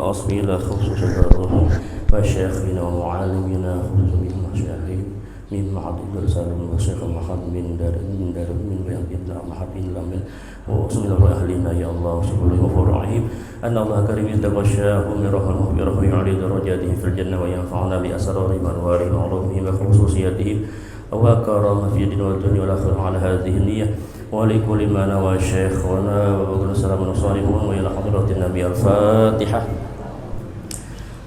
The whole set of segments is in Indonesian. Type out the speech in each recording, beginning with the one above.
وأصفينا خصوص الروح وشيخنا ومعلمنا خصوص بالمشاهير من معد الرسالة والشيخ محمد من دار من بيتنا محمد لمن وأصل أهلنا يا الله سبحانه وفرعهم أن الله كريم يتغشاه من رحمه برحمه يعلي درجاته في الجنة وينفعنا بأسرار منواره وعلومه وخصوصياته وكرم في الدين والدنيا والآخرة على هذه النية ولكل ما نوى شيخنا وبقول السلام الصالحون وإلى حضرة النبي الفاتحة.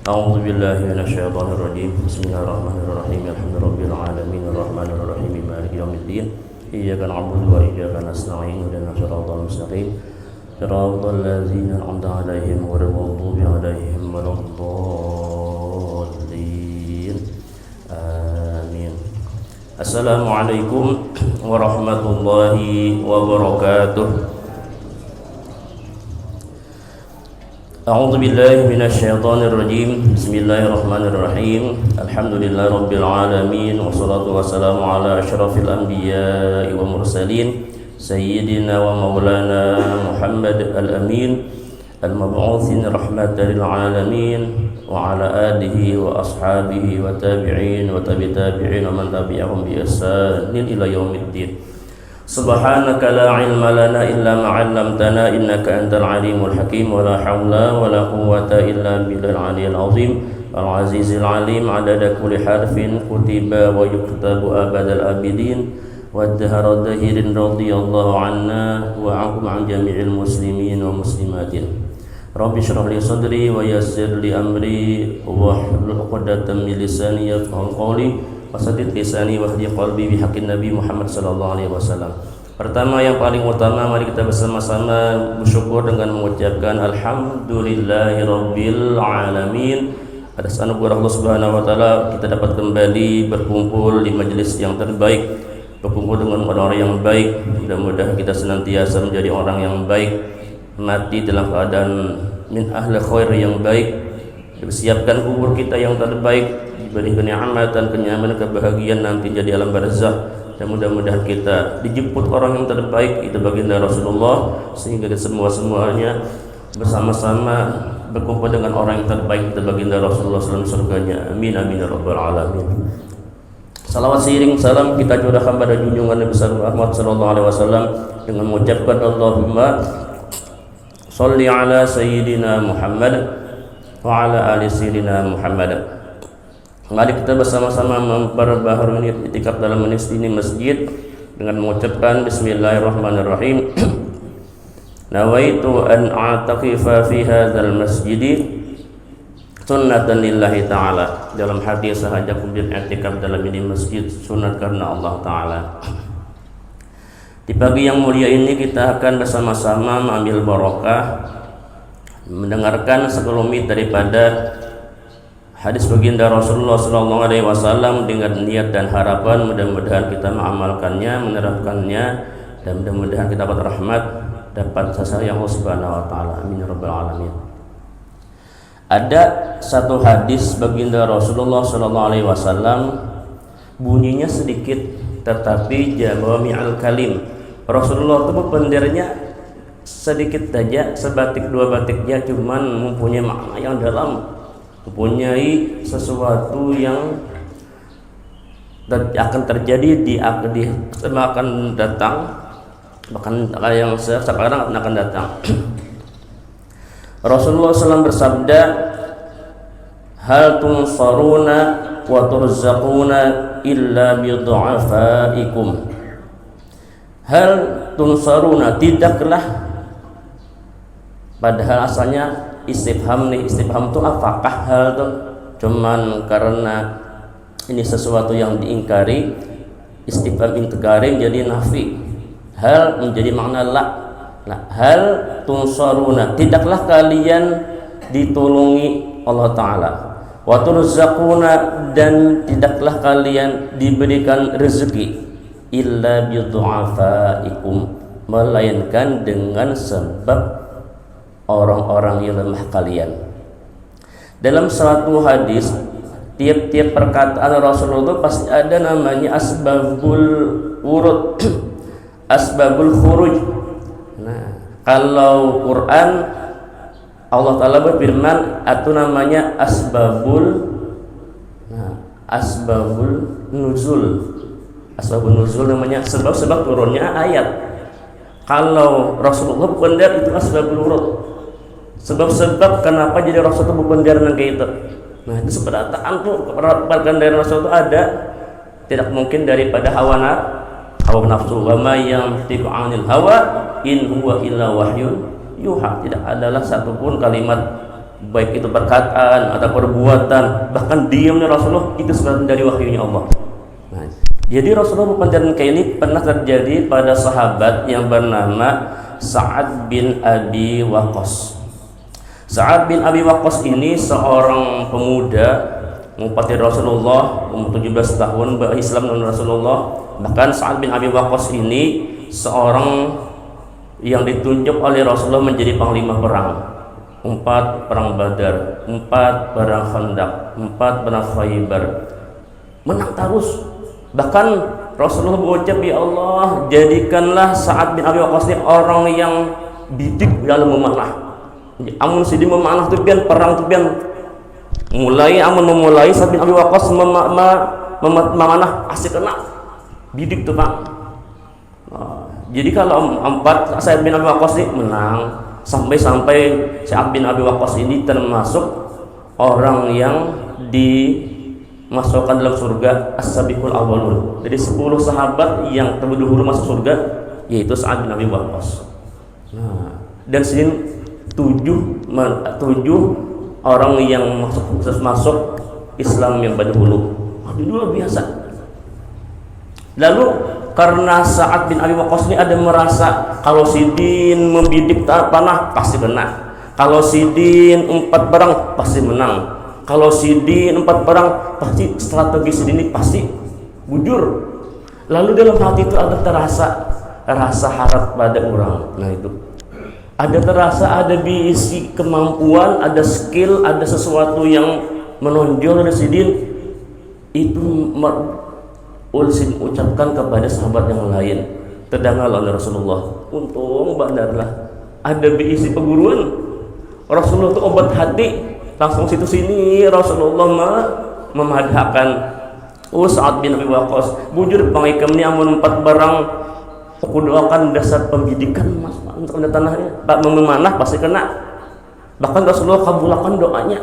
أعوذ بالله من الشيطان الرجيم. بسم الله الرحمن الرحيم. الحمد لله رب العالمين الرحمن الرحيم مالك يوم الدين إياك نعبد وإياك نستعين اهدنا الصراط المستقيم صراط الذين أنعمت عليهم غير المغضوب عليهم ولا الضالين آمين. Assalamualaikum warahmatullahi wabarakatuh. A'udzu billahi minasyaitonir rajim. Bismillahirrahmanirrahim. Alhamdulillahi rabbil alamin wassalatu wassalamu ala asyrafil anbiya'i wa mursalin sayyidina wa maulana Muhammad al-amin al-mab'utsin rahmatan lil alamin wa ala alihi wa ashabihi wa tabi'in wa tabi'in wa man tabi'ahum bi ihsanin ila yaumiddin. Subhanaka la ilma lana illa ma 'allamtana innaka antal alimul hakim wa la haula wa la quwwata illa billahil aliyyil azim al azizil alim adada kulli harfin kutiba wa yuktabu abadal abidin wa dahara dahirin radhiyallahu anna wa ankum an jami'il muslimin wa muslimatin. Rabbi shrah li sadri wa yassir li amri wahlul 'uqdatam min lisani yafqahu qawli wasadid lisani wahdi qalbi bihaqqin Nabi Muhammad sallallahu alaihi wasallam. Pertama yang paling utama, mari kita bersama-sama bersyukur dengan mengucapkan alhamdulillahi rabbil alamin. Atas anugerah Allah Subhanahu wa taala kita dapat kembali berkumpul di majelis yang terbaik, berkumpul dengan orang-orang yang baik. Mudah-mudahan kita senantiasa menjadi orang yang baik, mati dalam keadaan min ahli khair yang baik, dipersiapkan kubur kita yang terbaik, diberi kenikmatan, kenyamanan, kebahagiaan nanti jadi alam barzakh, dan mudah-mudahan kita dijemput orang yang terbaik, itu baginda Rasulullah, sehingga semuanya bersama-sama berkumpul dengan orang yang terbaik, itu baginda Rasulullah dalam surganya. Amin amin ya rabbal alamin. Salawat seiring salam kita curahkan pada junjungan Nabi Muhammad sallallahu alaihi wasallam dengan mengucapkan Allahumma sholli ala sayyidina Muhammad wa ala ali sayyidina Muhammad. Mari kita bersama-sama memperbaharui i'tikaf dalam ini masjid dengan mengucapkan bismillahirrahmanirrahim. Nawaitu an a'taqifa fi hadzal masjid sunnatan lillahi ta'ala. Dalam hati sahaja kemudian i'tikaf dalam ini masjid sunat karena Allah Ta'ala. Di pagi yang mulia ini kita akan bersama-sama mengambil barokah, mendengarkan sekelumit daripada hadis baginda Rasulullah sallallahu alaihi wasallam dengan niat dan harapan mudah-mudahan kita mengamalkannya, menerapkannya, dan mudah-mudahan kita dapat rahmat, dapat sayang Allah Subhanahu wa taala. Amin ya rabbal alamin. Ada satu hadis baginda Rasulullah sallallahu alaihi wasallam, bunyinya sedikit tetapi jawami'ul kalim. Rasulullah itu pendernya sedikit saja, sebatik dua batiknya, cuman mempunyai makna yang dalam, mempunyai sesuatu yang akan terjadi di akan datang, bahkan yang sekarang akan datang. Rasulullah SAW bersabda, hal tunsaruna wa turzaquna illa bidu'afaikum. Hal tunsaruna, tidaklah, padahal asalnya istifham nih, istifham itu apakah hal itu, cuman karena ini sesuatu yang diingkari, istifham ingkari jadi nafi, hal menjadi makna la. Nah, hal tunsaruna, tidaklah kalian ditolongi Allah Ta'ala, wa turzaquna, dan tidaklah kalian diberikan rezeki, illa bidu'afaikum, melainkan dengan sebab orang-orang yang lemah kalian. Dalam suatu hadis, tiap-tiap perkataan Rasulullah pasti ada namanya asbabul wurud, asbabul khuruj. Nah, kalau Quran Allah Ta'ala berfirman, itu namanya asbabul nuzul. Asbabun nuzul namanya sebab-sebab turunnya ayat. Kalau Rasulullah berbendera itu asbabul wurud, sebab-sebab kenapa jadi Rasul itu berbendera dengan kayak itu. Nah itu seberataan tuh keperluan dari Rasul itu ada, tidak mungkin daripada hawa nafsu. Wa ma yantiqu 'anil hawa in huwa illa wahyun yuha. Tidak adalah satupun kalimat, baik itu perkataan atau perbuatan, bahkan diamnya Rasulullah itu sebenarnya dari wahyunya Allah. Nah, jadi Rasulullah berpandangan kayak ini pernah terjadi pada sahabat yang bernama Sa'ad bin Abi Waqqas. Sa'ad bin Abi Waqqas ini seorang pemuda mengikuti Rasulullah, umur 17 tahun berislam dengan Rasulullah. Bahkan Sa'ad bin Abi Waqqas ini seorang yang ditunjuk oleh Rasulullah menjadi panglima perang. 4 perang Badar, 4 perang Khandaq, 4 perang Khaybar, menang terus. Bahkan Rasulullah berucap, ya Allah, jadikanlah Sa'ad bin Abi Waqqas ini orang yang bidik dalam memanah. Amun sidi memanah tu pian perang tu pian memulai Sa'ad bin Abi Waqqas memanah pasti kena bidik tu Pak. Jadi kalau 4 Sa'ad bin Abi Waqqas ini menang, sampai Sa'ad bin Abi Waqqas ini termasuk orang yang dimasukkan dalam surga as-sabiqul awwalun. Jadi 10 sahabat yang terdahulu masuk surga yaitu Sa'ad bin Abi Waqqas. Nah, dan sini 7 orang yang masuk Islam yang pada dulu. Itu luar biasa. Lalu karena Sa'ad bin Abi Waqqas ini ada merasa kalau Sidin membidik panah pasti kena, kalau Sidin 4 perang pasti menang, kalau Sidin 4 perang pasti strategi Sidin ini pasti bujur. Lalu dalam hati itu ada rasa harap pada orang. Nah itu ada terasa, ada bisi kemampuan, ada skill, ada sesuatu yang menonjol dari Sidin. Itu Ulsin ucapkan kepada sahabat yang lain, terdengar oleh Rasulullah. Untung bandarlah ada bisi peguruan. Rasulullah itu obat hati, langsung situ sini Rasulullah memadahkan Sa'ad bin Abi Waqqas, bujur pangikam ni amun 4 barang. Aku doakan dasar pendidikan mas untuk tanahnya, Pak memanah pasti kena. Bahkan Rasulullah kabulkan doanya,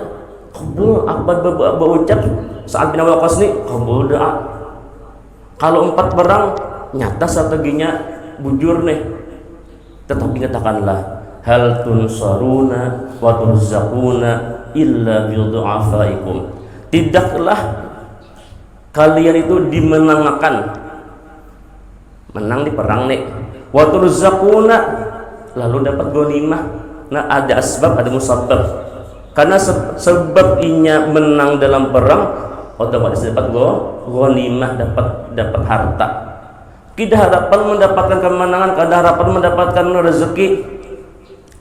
kabul apa berucap Sa'ad bin Abi Waqqas ini kabul doa. Kalau 4 perang nyata strateginya bujur nih, tetapi katakanlah hal tunsaruna wa turzaquna illa bidu'afaikum. Tidaklah kalian itu dimenangkan, menang di perang nih, wa turzaquna, lalu dapat ghanimah. Nah ada asbab, ada musabbab. Karena sebab inya menang dalam perang otomatis dapat ghanimah, dapat harta. Kita harapan mendapatkan kemenangan, kada harapan mendapatkan rezeki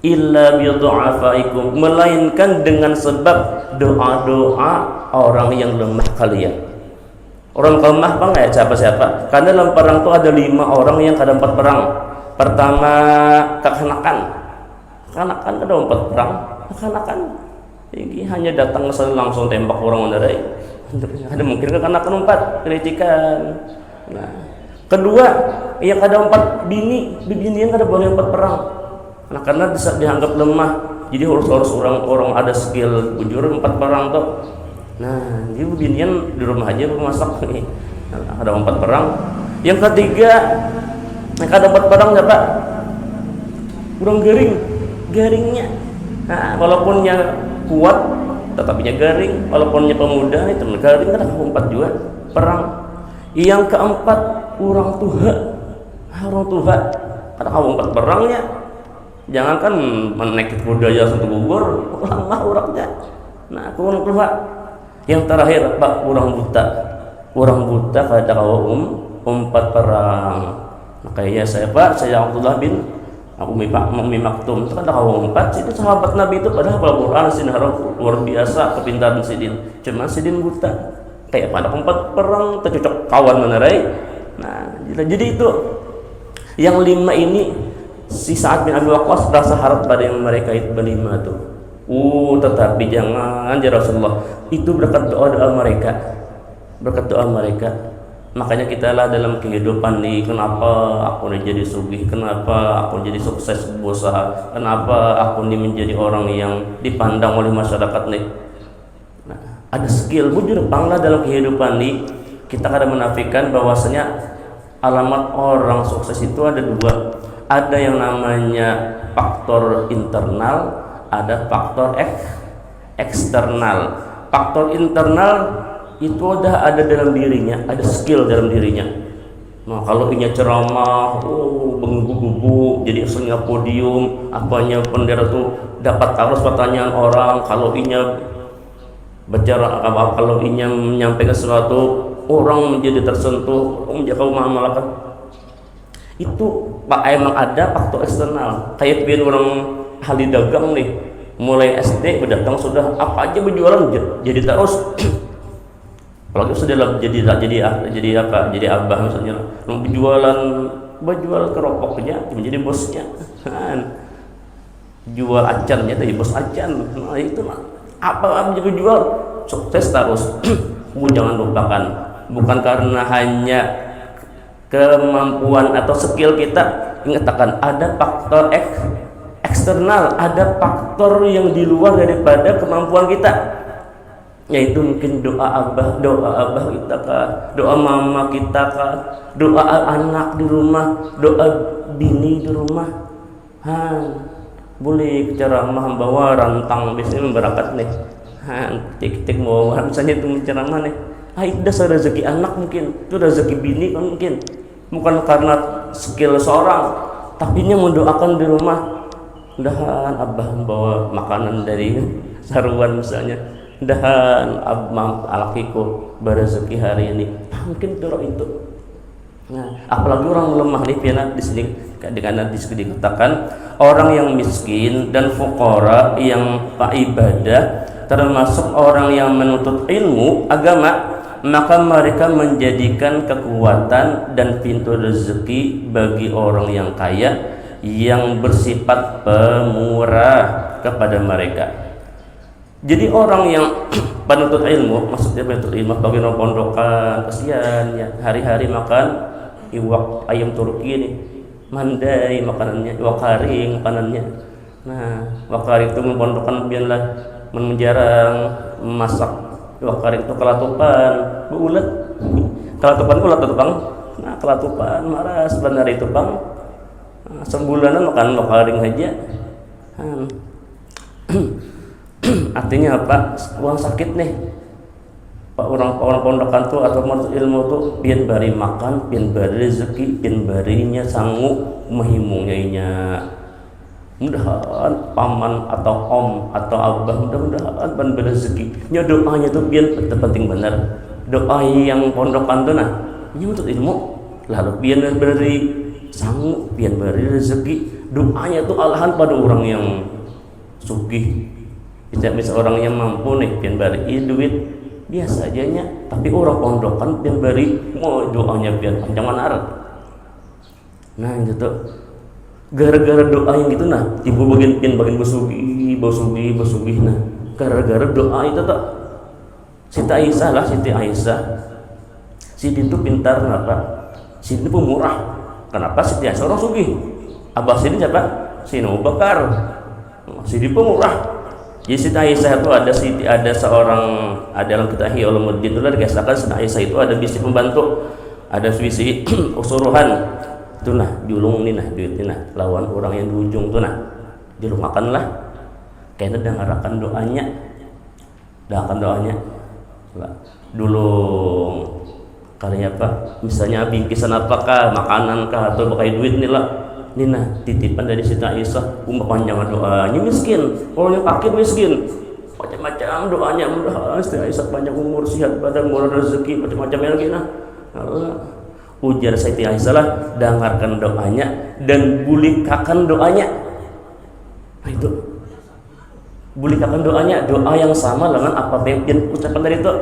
illa bidu'afaikum, melainkan dengan sebab doa-doa orang yang lemah kalian. Orang lemah apa enggak ya siapa-siapa? Karena dalam perang itu ada 5 orang yang kada 4 perang. Pertama kekanakan ada 4 perang. Kekanakan ini hanya datang langsung tembak orang mendarai. Ada mungkin kekanakan 4 kritikan. Nah, kedua yang ada 4 bini yang kada boleh 4 perang. Nah, karena bisa dianggap lemah. Jadi harus orang ada skill bujur 4 perang tuh. Nah, dia binian di rumah aja masak nih. Nah, ada 4 perang. Yang ketiga yang ada 4 perang siapa? Kurang garingnya. Nah, walaupunnya kuat tetapinya garing, walaupunnya pemuda itu garing, kan 4 juga perang. Yang keempat orang tua kada 4 perangnya. Jangankan menaik budaya satu gugur, lama orangnya. Nah, kurang tua. Yang terakhir Pak, orang buta kada kawa 4 perang. Makanya saya Abdullah bin Umi Maktum itu kan kawa 4. Itu sahabat Nabi itu padahal Al-Quran Sidin luar biasa kepintaran Sidin. Cuma Sidin buta. Kayak pada 4 perang tercocok kawan menerai. Nah, jadi itu yang 5 ini si Sa'ad bin Abi Waqqas rasa harap pada yang mereka itu berlima tuh. Tetapi jangan ya Rasulullah, itu berkat doa-doa mereka, berkat doa mereka. Makanya kita lah dalam kehidupan nih, kenapa aku nih jadi sugih, kenapa aku jadi sukses berusaha, kenapa aku nih menjadi orang yang dipandang oleh masyarakat nih. Nah, ada skill bujur panglah dalam kehidupan nih. Kita kadang menafikan bahwasanya alamat orang sukses itu ada dua. Ada yang namanya faktor internal, ada faktor eksternal. Faktor internal itu udah ada dalam dirinya, ada skill dalam dirinya. Nah, kalau inya ceramah, benggu-gugu, jadi asalnya podium, apanya bendera tuh dapat terus pertanyaan orang. Kalau inya bicara apa, kalau inya menyampaikan sesuatu, orang menjadi tersentuh, menjadi malaikat. Itu Pak emang ada faktor eksternal. Kayak biar orang ahli dagang nih, mulai SD berdatang sudah apa aja berjualan jadi terus. Kalau sudah jadi abah misalnya, berjual keropoknya menjadi bosnya, kan? Jual acannya tadi bos acan. Nah itu apa menjadi jual sukses terus. Jangan lupakan, bukan karena hanya kemampuan atau skill kita, ingatkan ada faktor eksternal, ada faktor yang di luar daripada kemampuan kita. Yaitu mungkin doa abah kita kah, doa mama kita kah, doa anak di rumah, doa bini di rumah. Boleh ceramah bawa rantang, biasanya memberakat nih. Tik-tik mau misalnya itu ceramah nih. Itu dasar rezeki anak mungkin, itu rezeki bini kan mungkin. Bukan karena skill seorang, tapi nya mendoakan di rumah. Mudahan abah bawa makanan dari saruan misalnya. Dan alakiku berezeki hari ini, mungkin doa itu. Nah, apalagi orang lemah nih, di sini dengan dikatakan orang yang miskin dan fuqara yang pak ibadah, termasuk orang yang menuntut ilmu agama, maka mereka menjadikan kekuatan dan pintu rezeki bagi orang yang kaya yang bersifat pemurah kepada mereka. Jadi orang yang penuntut ilmu, maksudnya penuntut ilmu bagi orang pondokan, kasihan ya, hari-hari makan iwak ayam Turki nih, mandai makanannya, iwak karing makanannya. Nah, iwak karing itu pondokan biarlah menjarang masak iwak karing itu kelatupan, bulat. Kelatupan ulat bang. Nah, kelatupan marah sebenarnya itu bang. Nah, sebulanan makan iwak karing aja. Artinya apa? Uang sakit nih. Pak orang pondokan tuh atau menuntut ilmu tuh pian bari makan, pian bari rezeki, pian barinya sanggup mahimungnya inya. Mudahan paman atau om atau abah mudah-mudahan ban rezeki. Nya doanya tuh pian penting benar. Doa yang pondokan tuh nah, ini menuntut ilmu. Lalu pian bari sanggup, pian bari rezeki. Doanya tuh alahan pada orang yang sugih. Tidak bisa orang yang mampu nih pian bari duit biasa aja nya, tapi orang pondokan pian bari mau doanya pian panjang manar. Nah gitu, gara-gara doa yang gitu nah ibu bagian bersugih nah gara-gara doa itu tuh Siti Aisyah Siti itu pintar kenapa? Siti itu pemurah. Kenapa? Siti Aisyah orang sugih. Abah Siti siapa? Siti Abu Bakar. Siti pemurah. Jadi Siti Aisyah itu ada dalam kitab Ihya Ulumuddin itu dikisahkan Siti Aisyah itu ada bisi pembantu, ada bisi usuruhan. Itu nah julung nih nah duit ini nah lawan orang yang di ujung tuh nah dilungakanlah. Kayaknya dengarkan doanya. Dulung kali apa? Misalnya bingkisan apakah, makanan kah atau pakai duit nih lah. Ini nah titipan dari Siti Aisyah, panjang doanya miskin, orang yang fakir miskin, macam-macam doanya, mudah Siti Aisyah panjang umur, sehat badan, murah rezeki, macam-macam lagi nah. Ujar Siti Aisyah lah, dengarkan doanya dan bulikakan doanya. Nah itu, bulikakan doanya, doa yang sama dengan apa yang ucapan dari itu.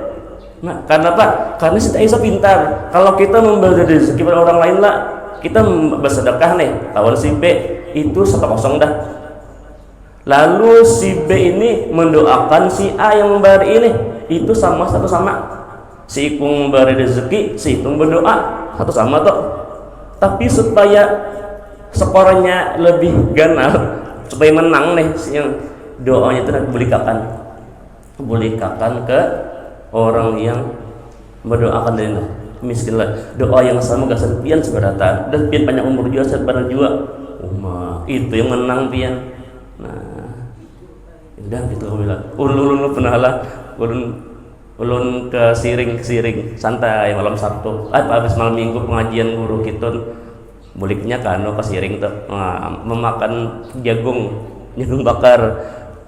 Nah karena apa? Karena Siti Aisyah pintar. Kalau kita memberi rezeki pada orang lain lah, kita bersedekah nih tahun simpe itu 1-0 dah. Lalu si B ini mendoakan si A yang memberi ini, itu sama satu sama. Si Ipung memberi rezeki, si Ipung berdoa, satu sama toh. Tapi supaya skornya lebih ganal, supaya menang nih, yang doanya itu nanti bolehkan ke orang yang berdoakan dari miskinlah. Doa yang sama gak pian seberatan dan pian banyak umur juga sebenarnya juga. Itu yang menang pian. Nah, udah gitu aku bilang. Ulun pernah lah, ulun ke siring santai malam Sabtu. Habis malam Minggu pengajian guru kita buliknya kan ke siring tuh. Memakan jagung bakar.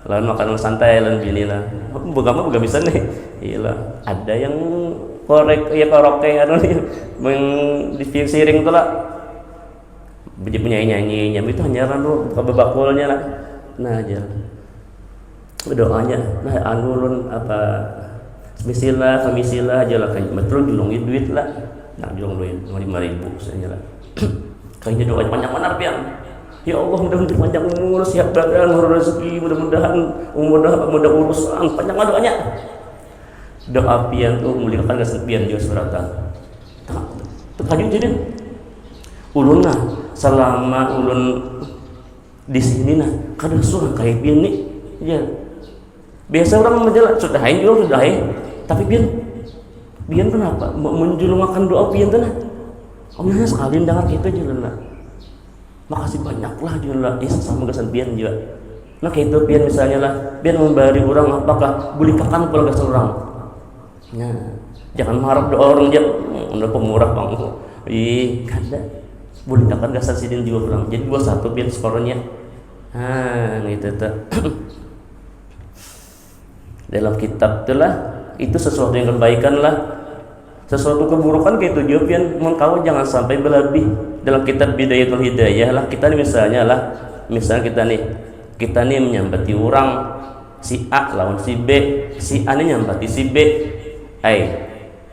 Lalu makan santai lalu gini lah. Bukan bisa nih. Iya, ada yang karaoke nih di siring tuh lah. Penyanyi itu hanya lu buka bakulnya lah. Nah aja doanya, nah anulun apa misilah aja lah, kayak betul julungin duit lah, nah julung duit 5.000 saja lah. Kayaknya doa panjang benar pian. Ya Allah, mudah-mudahan panjang umur, sehat badan, murah rezeki, mudah-mudahan mudah urusan, panjang doanya. Doa pian tuh muliakan kesepian juga seberatan. Terkajut jadi ulun nah, selama ulun di sini nah, kadang suka kayak pian nih, ya. Biasa orang menjalan sudahin juga sudahin, tapi pian kenapa menjulungakan doa pian tuh nah? Omnya sekali dengar kita jalan lah. Makasih banyaklah jualan sama kesan pian juga. Nah kayak itu pian misalnya lah, pian memberi orang apakah bolehkan pulang kesan orang. Nah, jangan mengharap doa orang aja, udah pemurah bang. Kada bolehkan kesan sidin juga orang. Jadi gua satu pian skornya. Gitu tuh. Dalam kitab itulah itu sesuatu yang kebaikan lah. Sesuatu keburukan kayak itu juga pian kau jangan sampai berlebih. Dalam kitab Bidayatul Hidayah lah, kita nih misalnya kita nih menyambati orang si A lawan si B, si A nih nyambati si B,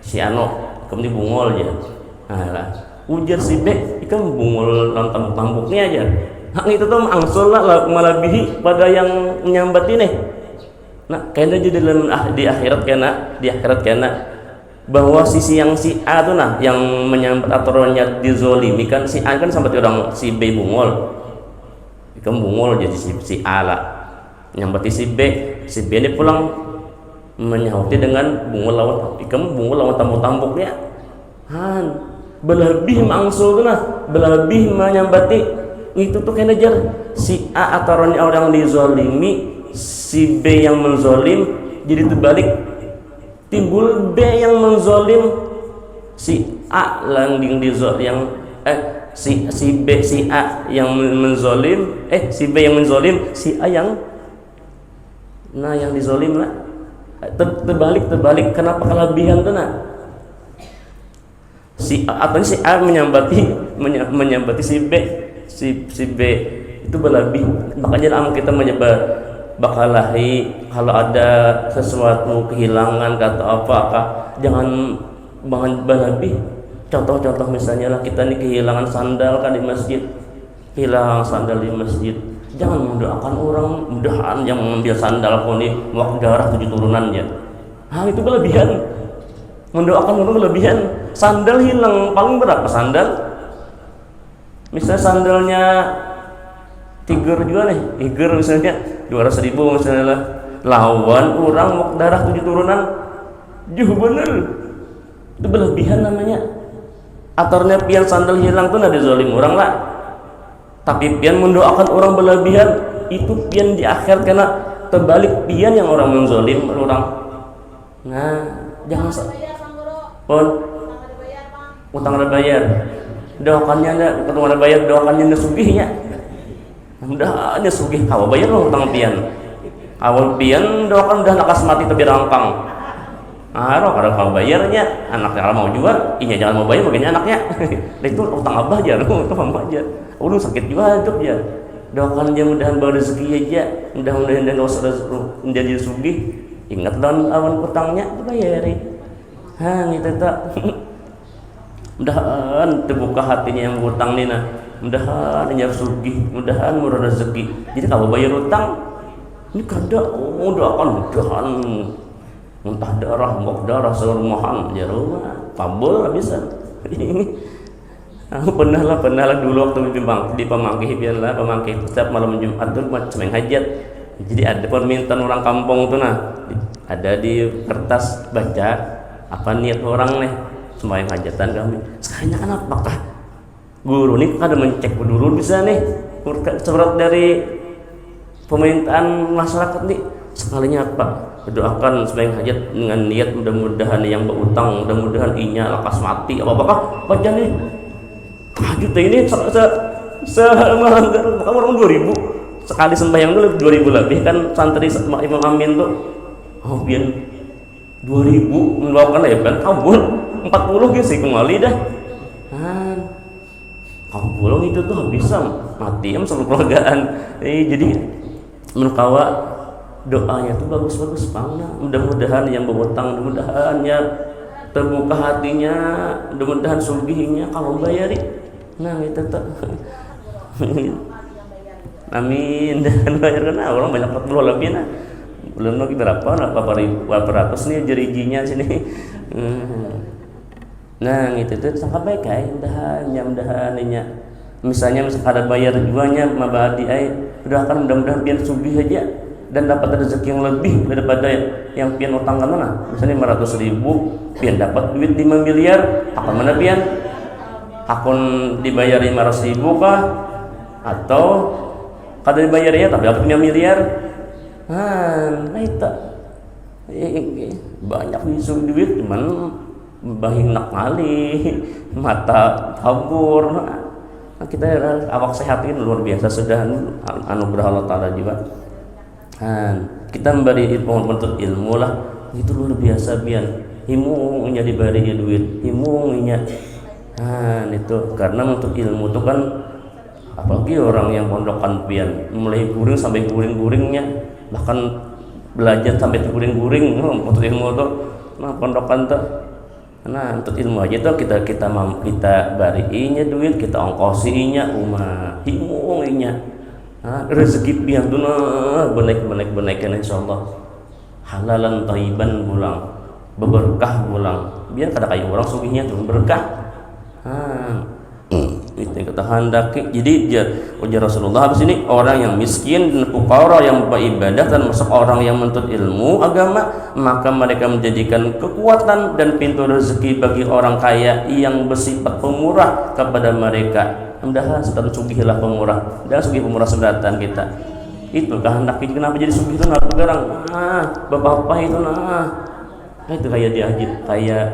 si Ano kemudian bungol aja. Nah lah ujar si B ikan bungol lawan tambuk-tambuknya aja. Hak itu tuh angsul lah melebihi pada yang menyambati nih. Nah kayaknya jadi di akhirat kena bahwa sisi yang si A tuh nah yang menyambat aturannya dizolimi kan, si A kan sampai orang si B bungol ikan bungol jadi si A lah nyambati si B ini pulang menyauti dengan bungol lawan ikan bungol lawan tambuk-tambuknya berlebih mangsul tuh nah berlebih menyambati itu tuh kayaknya jar si A aturannya orang dizolimi, si B yang menzolim, jadi terbalik timbul B yang menzolim si A yang si A yang menzolim si B yang menzolim si A yang dizolim lah terbalik kenapa kelebihan tuh nah si A atau si A menyambati si B itu berlebih. Makanya kita menyebar bakalahi kalau ada sesuatu kehilangan kata apakah jangan berlebih. Contoh misalnya lah kita nih kehilangan sandal kan di masjid, jangan mendoakan orang mudahan yang mengambil sandal kau nih waktu darah 7 turunannya. Itu berlebihan, mendoakan orang berlebihan. Sandal hilang paling berapa sandal? Misalnya sandalnya Tiger juga nih, Tiger misalnya 200.000 misalnya lah, lawan orang mau darah 7 turunan, jauh bener, itu berlebihan namanya. Aturnya pian sandal hilang tuh nada zalim orang lah, tapi pian mendoakan orang berlebihan, itu pian di akhir kena terbalik pian yang orang menzolim orang. Nah, jangan utang ada bayar, doakannya ada bayar, doakannya ada sugihnya. Udah ada sugih kau bayar lo utang pian. Awal pian doakan udah nakas mati tapi rangkang. Kalau kau bayarnya anaknya kalau mau juga, jangan mau bayar bagiannya anaknya. Itu utang abah aja, utang abah aja. Udah sakit juga hidup ya. Doakan dia mudahan bawa rezeki aja, mudah-mudahan dia usah menjadi sugih. Ingat lawan utangnya dibayari. Gitu tak. Mudahan terbuka hatinya yang berutang nih nah. Mudahan nyar sugih, mudahan murah rezeki. Jadi kalau bayar utang Ini kada doakan mudahan muntah darah, muak darah, serumahan, ya rumah, kabel bisa. Ini pernah lah dulu waktu di Pemangkih, biarlah Pemangkih setiap malam Jumat tuh macam yang hajat. Jadi ada permintaan orang kampung tuh, nah ada di kertas baca apa niat orang nih sembahyang hajatan kami. Sekarang kan apakah guru nih kada mencek dulu bisa nih surat dari pemerintahan masyarakat nih sekalinya apa berdoakan sembahyang hajat dengan niat mudah-mudahan yang berutang, mudah-mudahan inya lekas mati apakah baca nih tahajud ini melanggar orang 2000 sekali sembahyang dulu 2000 lebih kan santri Imam Amin tuh biar 2000 melakukan ya kan kabul 40 gitu sih kembali dah kabul itu tuh bisa mati seluruh keluargaan jadi menurut doanya tuh bagus-bagus banget. Mudah-mudahan yang berutang, mudah-mudahan ya terbuka hatinya, mudah-mudahan sugihnya kalau bayari. Nah itu tuh. Amin. Dan bayar kan orang banyak 40 lebih nah. Belum lagi berapa ratus nih jeriginya sini. Nah itu tuh sangat baik ya. Mudahan ini. Misalnya ada bayar juanya mabadi doakan mudah-mudahan biar sugih aja dan dapat rezeki yang lebih daripada yang pian utang kan mana misalnya 500.000 pian dapat duit 5 miliar apa mana pian akun dibayar 500.000 kah atau kada dibayarnya tapi dapat 5 miliar nah itu banyak isu duit cuman bahin nak ngali mata kabur kita awak sehat ini luar biasa sudah anugerah Allah Ta'ala juga kita memberi menuntut ilmu lah itu luar biasa bian himungnya diberi duit himungnya itu karena menuntut ilmu itu kan apalagi orang yang pondokan pian mulai guring sampai guring-guringnya bahkan belajar sampai guring-guring menuntut ilmu tuh pondokan tuh untuk ilmu aja tuh kita bariinya duit kita ongkosinya himungnya rezeki pian tuh benek kan insyaallah halalan thayyiban bulang berberkah bulang biar kada kayak orang sugihnya tuh berkah itu yang kita handaki jadi ujar Rasulullah habis ini orang yang miskin dan fuqara yang beribadah dan masuk orang yang menuntut ilmu agama maka mereka menjadikan kekuatan dan pintu rezeki bagi orang kaya yang bersifat pemurah kepada mereka. Mudah-mudahan sedang sugihlah pemurah dan sugih pemurah sedatan kita itu kehendak kenapa jadi sugih itu nah garang bapak-bapak itu itu kayak kayak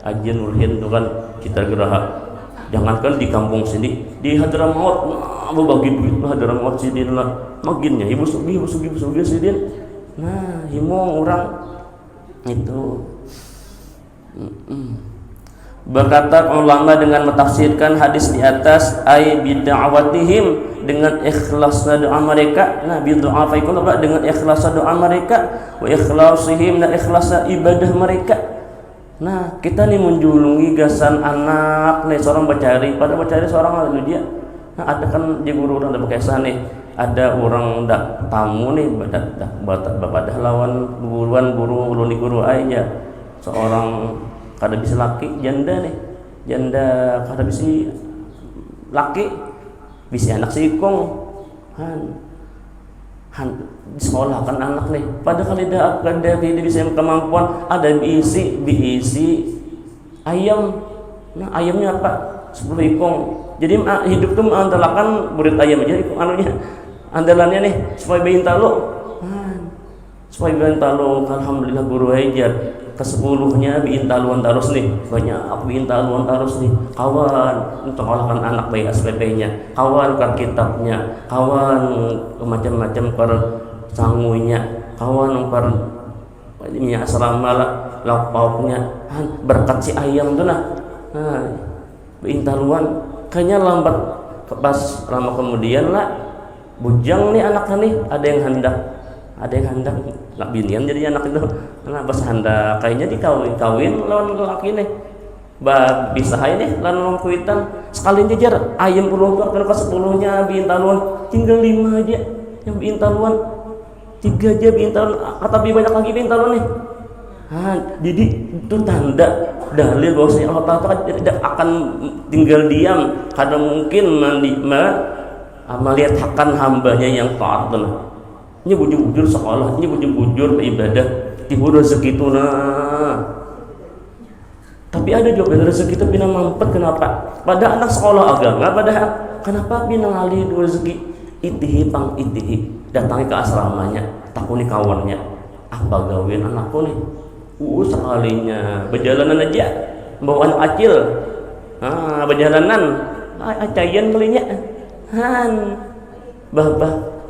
ajian Nurhin itu kan kita geraha jangankan di kampung sini di Hadramaut bagi duit Hadramaut sini lah maginnya ibu sugih sidin himong orang itu berkata ulama dengan mentafsirkan hadis di atas ay bid'awatihim dengan ikhlasnya doa mereka bid'afaikum dengan ikhlasnya doa mereka wa ikhlasihim dan ikhlasnya ibadah mereka kita nih menjulungi gasan anak nih seorang bacari seorang lalu dia ada kan di guru orang ada bekesan nih ada orang tamu nih bapak lawan guru guru aja seorang kada bisa laki janda kada bisa laki bisa anak sikong di sekolah kan anak nih padahal kada bisa kemampuan ada biisi ayam ayamnya apa 10 ikong jadi hidup tuh andalakan burit ayam aja anunya andalannya nih supaya bayin talo alhamdulillah guru aja ke-10-nya biin taluan terus nih banyak biin taluan terus nih kawan untuk olahkan anak baik SPP-nya kawan ke kitabnya kawan macam-macam per sangunya kawan per ini asrama lah lauk-pauknya berkat si ayam tuh biin taluan kayaknya lambat pas lama kemudian lah bujang nih anaknya nih ada yang hendak nak binian jadi anak itu pas hendak kayaknya dikawin lawan lelaki nih bisa aja nih lawan kuitan sekalian jajar ayam puluh tuh kan ke 10-nya biin taluan tinggal 5 aja yang biin taluan 3 aja pintar, tapi banyak lagi pintar nih. Jadi itu tanda dalil bahwasanya Allah Ta'ala tidak akan tinggal diam karena mungkin melihat akan hambanya yang taat. Ini bujur-bujur sekolah, ini bujur-bujur ibadah, tiba rezeki itu tapi ada juga rezeki itu bina mampet. Kenapa? Pada anak sekolah agama, padahal kenapa bina ngalih rezeki itihi pang itihi datangi ke asramanya, takuni kawannya, apa gawin anakku nih, sekalinya berjalanan aja bawa anak kecil, berjalanan acayan kalinya,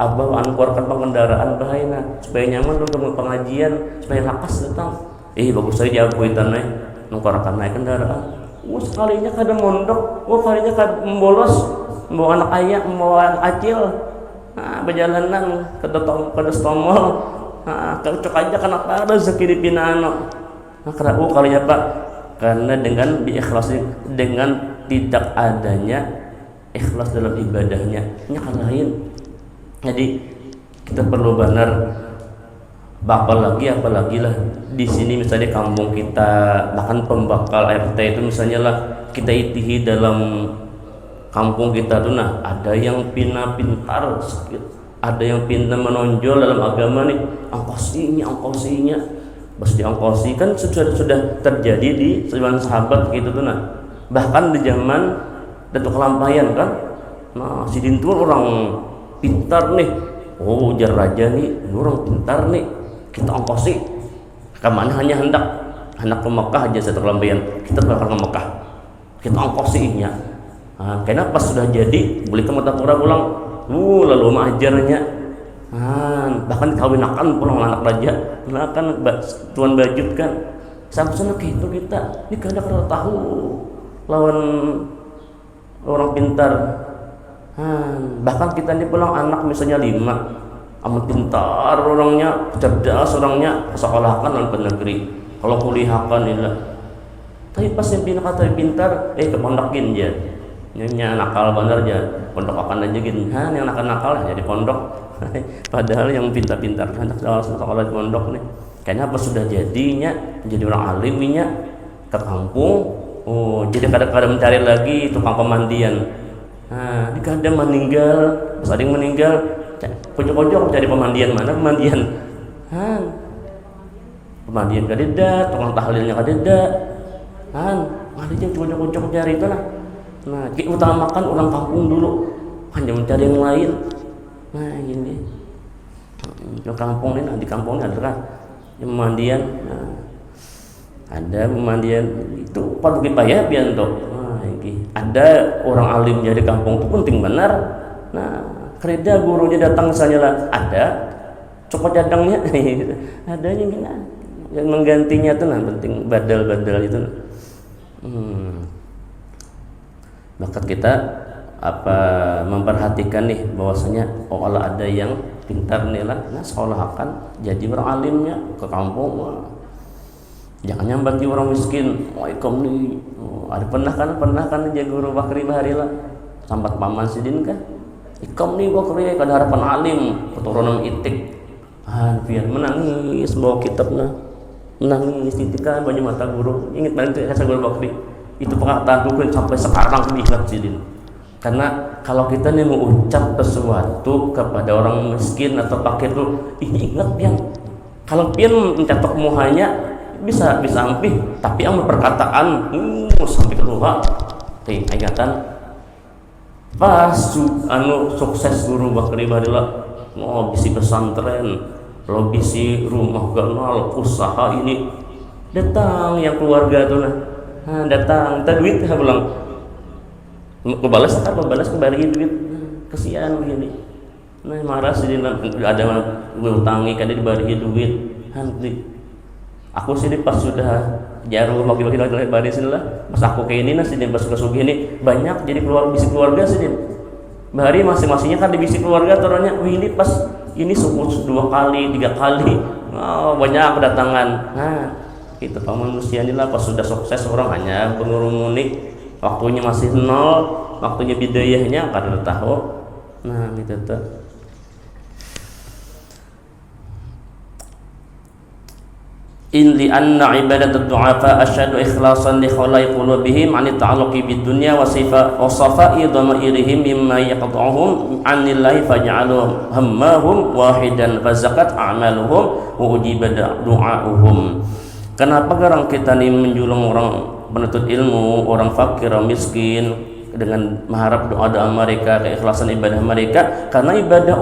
abah keluarkan pengendaraan bahaya supaya nyaman untuk pengajian, supaya lakas datang. Bagus saja aku itannya nungkarakan naik kendaraan. Sekalinya kada mondok, kalinya kada membolos, membawa anak ayah, membawa anak kecil, berjalanan kada stomol, cocok aja kenapa rezeki dipina anak. Karena kalinya Pak, karena dengan diikhlasi, dengan tidak adanya ikhlas dalam ibadahnya, ini kan lain. Jadi kita perlu benar. Apalagi lah di sini misalnya kampung kita, bahkan pembakal RT itu misalnya lah kita itihi dalam kampung kita tuh, ada yang pintar, ada yang pintar menonjol dalam agama nih, angkosinya bos diangkosi kan sudah terjadi di zaman sahabat gitu tuh bahkan di zaman Datuk Kelampayan kan, si Dintul orang pintar nih, ujar raja nih, orang pintar nih, kita ongkosi kemana, hanya hendak ke Mekah aja satu kelampian, kita bakal ke Mekah, kita ongkosinya. Karena pas sudah jadi beli ke Matapura pulang, lalu ajarnya, bahkan kawinakan pulang anak raja, kan tuan bajut kan, sampai gitu kita, ini kada tahu lawan orang pintar. Bahkan kita ini pulang anak misalnya 5, amat pintar orangnya, cerdas orangnya, sekolahkan dalam negeri, kalau kuliahkan ilah. Tapi pas yang pintar, ke pondokin aja, nya nakal bener aja, pondok akan aja gini, yang nakal jadi pondok. Padahal yang pintar-pintar anak sekolah di pondok nih, kayaknya pas sudah jadinya jadi orang alimnya ke kampung, jadi kadang-kadang mencari lagi tukang pemandian. Di kadang meninggal, pas ada yang meninggal, kocok-kocok cari pemandian mana pemandian, pemandian kadeda, tukang tahlilnya kadeda, ada kocok-kocok cari itu lah. Kita utamakan orang kampung dulu, hanya mencari yang lain. Gini, di kampung ini, ada kan pemandian, ada pemandian itu patut dipayah biar tuh. Ada orang alim jadi kampung itu penting benar. Kereda gurunya datang misalnya lah, ada copot cadangnya, ada yang menggantinya tuh penting badal-badal itu. Maka kita memperhatikan nih bahwasanya kalau ada yang pintar nih lah, sekolah akan jadi orang alimnya ke kampung. Jangan nyambati orang miskin, ikom nih. Ada pernah kan jadi guru Bakri Baharila sambat paman sidin kan. Ikom nih Bakri kada harapan alim, keturunan itik. Biar menangis bawa kitabnya. Menangis titikan banyak mata guru. Ingat paling kata guru Bakri. Itu perkataan guru sampai sekarang diingat sidin. Karena kalau kita nih mengucap sesuatu kepada orang miskin atau fakir tuh, ingat pian. Kalau pian mencatok muhanya bisa ampih, tapi yang perkataan sampai keluar ingatan pas sukses guru Bakri Baharila, bisi pesantren, lo bisi rumah ganal, usaha ini datang yang keluarga tuh datang minta duit pulang, kebalas kembali duit, kesian begini, marah sih ada gue utangi kan dia dibagi duit nanti. Aku sini pas sudah jarum bagi-bagi baris lah, pas aku kayak ini sini pas suka ini banyak jadi bisi keluarga sini. Bahari masing-masingnya kan di bisi keluarga turunnya, ini pas ini suku 2 kali 3 kali, banyak kedatangan. Itu manusia inilah pas sudah sukses orang hanya pengurumunik, waktunya masih 0, waktunya bidayahnya kada tahu. Gitu tuh. in li anna ibadat ad-du'afa asyadu ikhlasan li khulai qulubihim an ta'alluqi bid dunya wa safa'i dhamairihim mimma yaqta'uhum anillahi faj'aluhum hammahum wahidan fazakat a'maluhum wa ujiba du'a'uhum. Kenapa orang kita ini menjulung orang penuntut ilmu, orang fakir, orang miskin dengan mengharap doa-doa mereka, keikhlasan ibadah mereka? Karena ibadah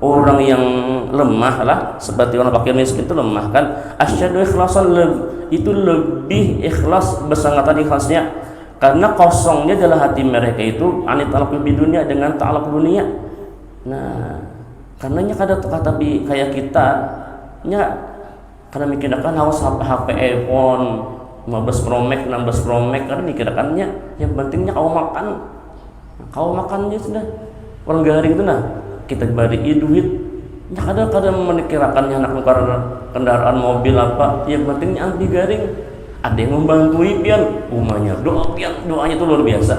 orang yang lemah lah, seperti orang fakir miskin itu lemah kan, asyadu ikhlasan itu lebih ikhlas, bersangatan ikhlasnya karena kosongnya adalah hati mereka itu anit ta'alluq bi dunia, dengan ta'alluq dunia. Nah, karenanya kada kata kayak kita nya karena mikirkan hawas HP iPhone 15 Pro Max, 16 Pro Max, karena mikirkannya yang pentingnya kau makannya sudah orang garing itu. Nah, kita beri duit ya kadang-kadang menikirakannya anak kendaraan mobil apa, yang pentingnya anti garing, ada yang membantu pian rumahnya doanya itu luar biasa.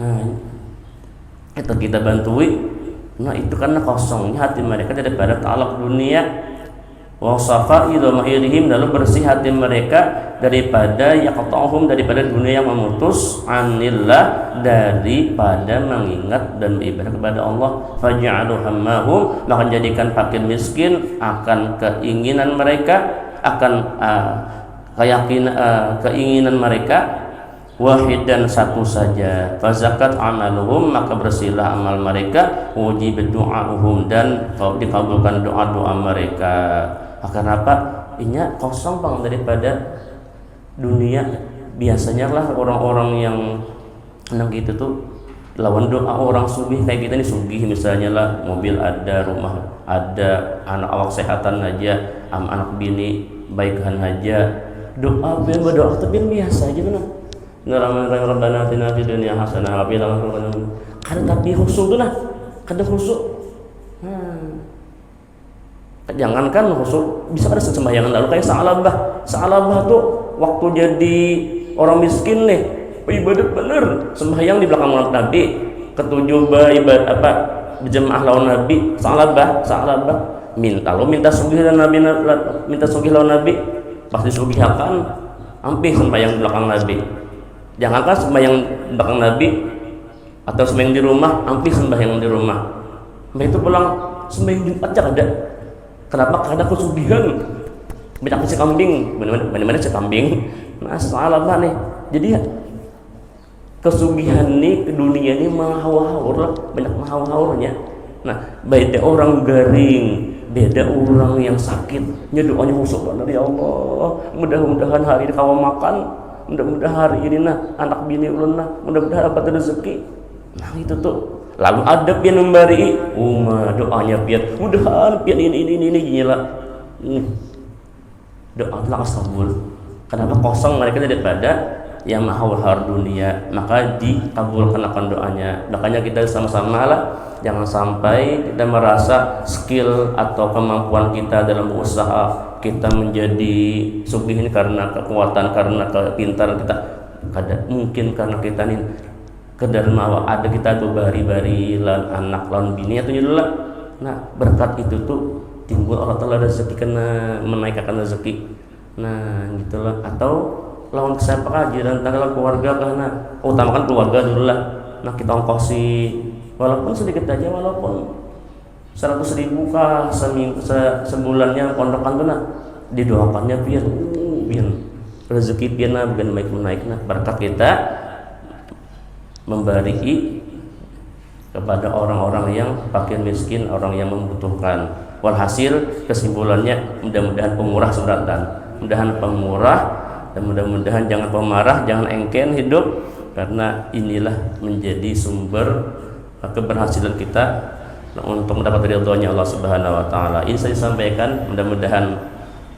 Nah, itu kita bantui. Nah, itu karena kosongnya hati mereka daripada ta'alluq dunia. Wa safa'i dhamairihim, lalu bersih hati mereka daripada yaqta'uhum, daripada dunia yang memutus, anillah, daripada mengingat dan beribadah kepada Allah. Faj'alu hammahum, maka jadikan fakir miskin akan keinginan mereka, akan keinginan mereka wahidan, satu saja. Fazakat amaluhum, maka bersihlah amal mereka, wujib du'a'uhum, dan dikabulkan doa-doa mereka. Kenapa? Inya kosong bang daripada dunia. Biasanya lah orang-orang yang gitu tuh lawan doa orang sugih kayak kita nih, sugih misalnya lah, mobil ada, rumah ada, anak awak sehatan aja, anak bini baikkan aja, doa berdoa tapi biasa aja benar. Rabbana atina fid dunya hasanah wa fil akhirati hasanah. Kada tapi khusyuk tuh nah, kada khusyuk. Jangankan khusyuk, bisa ada sembayangan lalu kayak Sa'labah tuh waktu jadi orang miskin nih, ibadat bener, sembahyang di belakang Nabi, ketujuh ibadat apa berjamaah lawan Nabi. Sa'labah minta sugih lawan Nabi, pasti sugihakan, hampir sembahyang di belakang Nabi. Jangankan sembahyang di belakang Nabi atau sembahyang di rumah, hampir sembahyang di rumah. Itu pulang sembahyang Jumat aja ada. Kenapa? Karena kesugihan. Banyak si kambing, mana-mana si kambing. Nah, salah nih. Jadi ya, kesugihan nih ke dunia ini mahau-haur lah, banyak mahau-haurnya. Nah, beda orang garing, beda orang yang sakit. Nya doanya khusyuk dari Allah. Mudah-mudahan hari ini kau makan, mudah-mudahan hari ini nah anak bini ulun nah, mudah-mudahan dapat rezeki. Nah, itu tuh. Lalu ada pian memberi doanya pian, mudahan pian ini gila. Doa telah kabul. Kenapa kosong mereka daripada yang mahal dunia, maka dikabulkan akan doanya. Makanya kita sama-sama lah, jangan sampai kita merasa skill atau kemampuan kita dalam berusaha kita menjadi sugih ini karena kekuatan, karena kepintaran kita. Mungkin karena kita nih kedar mawa ada kita tuh bari-bari lan anak lan bini atau nyulah. Nah, berkat itu tuh timbul Allah Ta'ala rezeki, kena menaikkan rezeki. Nah, gitulah. Atau lawan siapa aja dan tanggal keluarga, karena utamakan keluarga dulu lah. Nah, kita ongkosi walaupun sedikit aja, walaupun 100.000 kah sebulannya pondokan tuh, nah didoakannya biar rezeki biar bukan baik menaik. Nah, berkat kita memberi kepada orang-orang yang fakir miskin, orang yang membutuhkan. Walhasil kesimpulannya mudah-mudahan pemurah suratan, mudah-mudahan pemurah, dan mudah-mudahan jangan pemarah, jangan engken hidup, karena inilah menjadi sumber keberhasilan kita untuk mendapat ridhonya Allah Subhanahu wa taala. Ini saya sampaikan, mudah-mudahan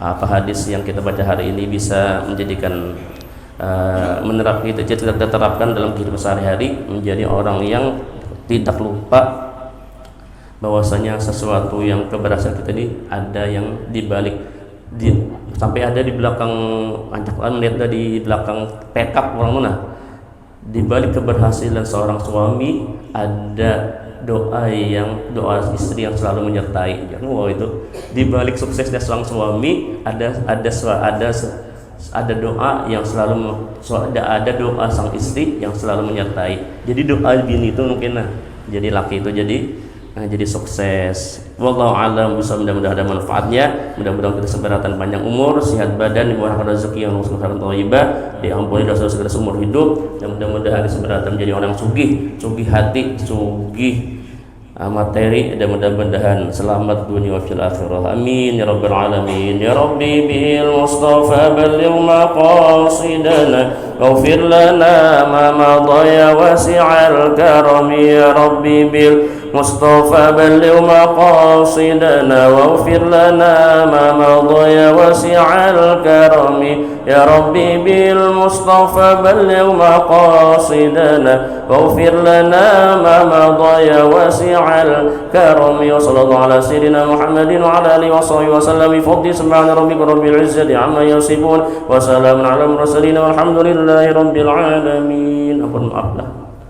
apa hadis yang kita baca hari ini bisa menjadikan menerapkan itu, kita terapkan dalam kehidupan sehari-hari, menjadi orang yang tidak lupa bahwasanya sesuatu yang keberhasilan kita ini ada yang dibalik, sampai ada di belakang ancaman, melihat di belakang tekap orang mana, di balik keberhasilan seorang suami ada doa istri yang selalu menyertai. Wow, itu di balik suksesnya seorang suami ada doa yang ada doa sang istri yang selalu menyertai. Jadi doa bini itu mungkin jadi laki itu jadi sukses. Wallahu a'lam bishawab. Mudah-mudahan ada manfaatnya. Mudah-mudahan kita seberatan panjang umur, sehat badan, dimurahkan rezeki yang khairan thayyibah, diampuni dosa-dosa kita seumur hidup, dan mudah-mudahan seberatan menjadi orang sugih hati, sugih materi, dan mudah-mudahan selamat dunia wa fil akhirah. Amin ya rabbal alamin. Ya rabbi bil mustafa balligh maqasidana waghfir lana ma madha ya wasi'al karam. Ya rabbi bil mustafa balligh maqasidana waghfir lana ma madha ya wasi'al karam. Ya rabbi bil mustafa balligh maqasidana waghfir lana ma madha ya wasi'al الكرم. وصلى الله على سيدنا محمد وعلى آله وصحبه وسلم. بفضل سبحان ربك رب العزة عما يصفون وسلام على المرسلين والحمد لله رب العالمين. Maaf lah.